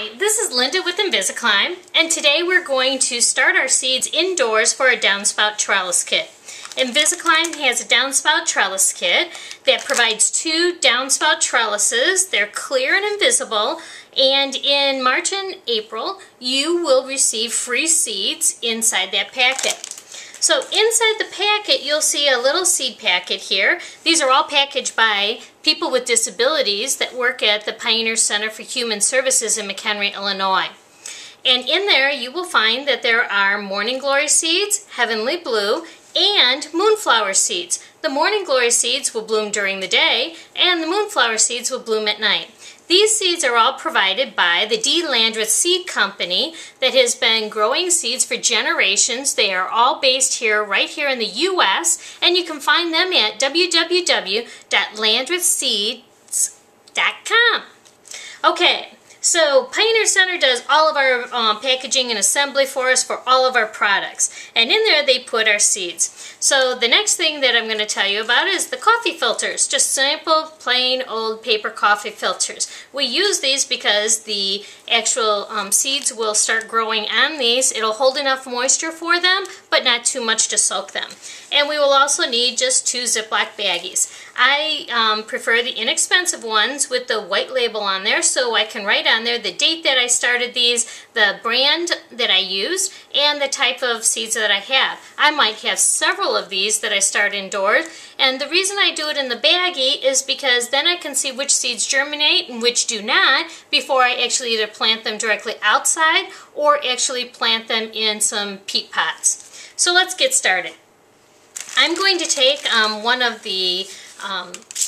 Hi, this is Linda with InvisiClimb, and today we're going to start our seeds indoors for a downspout trellis kit. InvisiClimb has a downspout trellis kit that provides 2 downspout trellises. They're clear and invisible, and in March and April you will receive free seeds inside that packet. So inside the packet you'll see a little seed packet here. These are all packaged by people with disabilities that work at the Pioneer Center for Human Services in McHenry, Illinois. And in there you will find that there are morning glory seeds, heavenly blue, and moonflower seeds. The morning glory seeds will bloom during the day, and the moonflower seeds will bloom at night. These seeds are all provided by the D. Landreth Seed Company that has been growing seeds for generations. They are all based here, right here in the U.S., and you can find them at www.landrethseeds.com. Okay, so Pioneer Center does all of our packaging and assembly for us for all of our products, and in there they put our seeds. So the next thing that I'm going to tell you about is the coffee filters, just simple, plain old paper coffee filters. We use these because the actual seeds will start growing on these. It'll hold enough moisture for them, but not too much to soak them. And we will also need just 2 Ziploc baggies. I prefer the inexpensive ones with the white label on there, so I can write on there the date that I started these, the brand that I used, and the type of seeds that I have. I might have several of these that I start indoors, and the reason I do it in the baggie is because then I can see which seeds germinate and which do not before I actually either plant them directly outside or actually plant them in some peat pots. So let's get started. I'm going to take one of the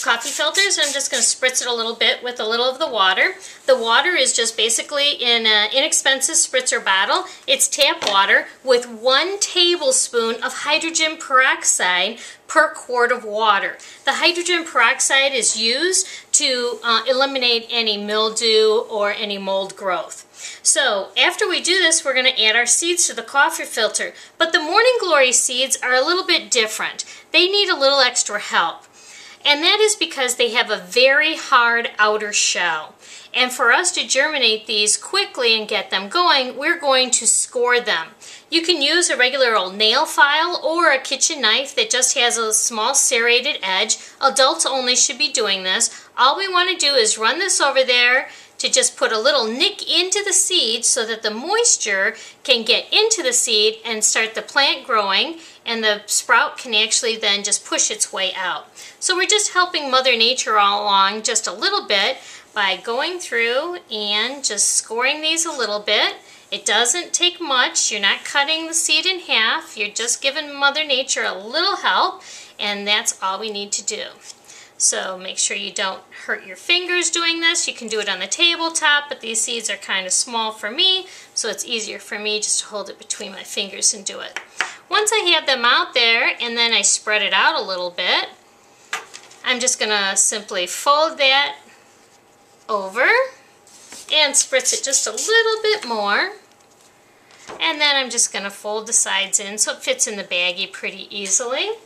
coffee filters, and I'm just going to spritz it a little bit with a little of the water. The water is just basically in an inexpensive spritzer bottle. It's tap water with 1 tablespoon of hydrogen peroxide per quart of water. The hydrogen peroxide is used to eliminate any mildew or any mold growth. So after we do this, we're going to add our seeds to the coffee filter. But the morning glory seeds are a little bit different. They need a little extra help. And that is because they have a very hard outer shell. And for us to germinate these quickly and get them going, we're going to score them. You can use a regular old nail file or a kitchen knife that just has a small serrated edge. Adults only should be doing this. All we want to do is run this over there to just put a little nick into the seed so that the moisture can get into the seed and start the plant growing, and the sprout can actually then just push its way out. So we're just helping Mother Nature all along just a little bit by going through and just scoring these a little bit. It doesn't take much. You're not cutting the seed in half. You're just giving Mother Nature a little help, and that's all we need to do. So make sure you don't hurt your fingers doing this. You can do it on the tabletop, but these seeds are kind of small for me, so it's easier for me just to hold it between my fingers and do it. Once I have them out there and then I spread it out a little bit, I'm just going to simply fold that over and spritz it just a little bit more. And then I'm just going to fold the sides in so it fits in the baggie pretty easily.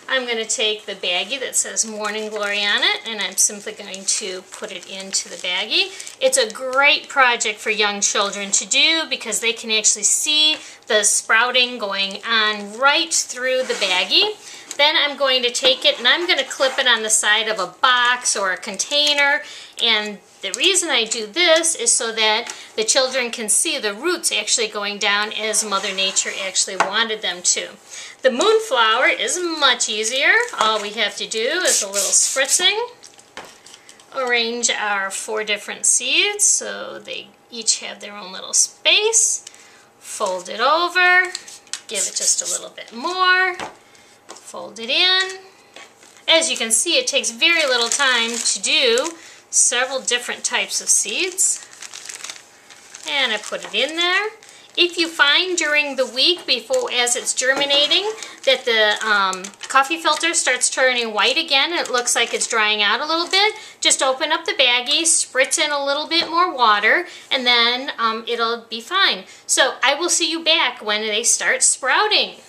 I'm going to take the baggie that says Morning Glory on it, and I'm simply going to put it into the baggie. It's a great project for young children to do because they can actually see the sprouting going on right through the baggie. Then I'm going to take it and I'm going to clip it on the side of a box or a container, and the reason I do this is so that the children can see the roots actually going down as Mother Nature actually wanted them to. The moonflower is much easier. All we have to do is a little spritzing. Arrange our 4 different seeds so they each have their own little space. Fold it over. Give it just a little bit more. Fold it in. As you can see, it takes very little time to do several different types of seeds. And I put it in there. If you find during the week before, as it's germinating, that the coffee filter starts turning white again and it looks like it's drying out a little bit, just open up the baggie, spritz in a little bit more water, and then it'll be fine. So I will see you back when they start sprouting.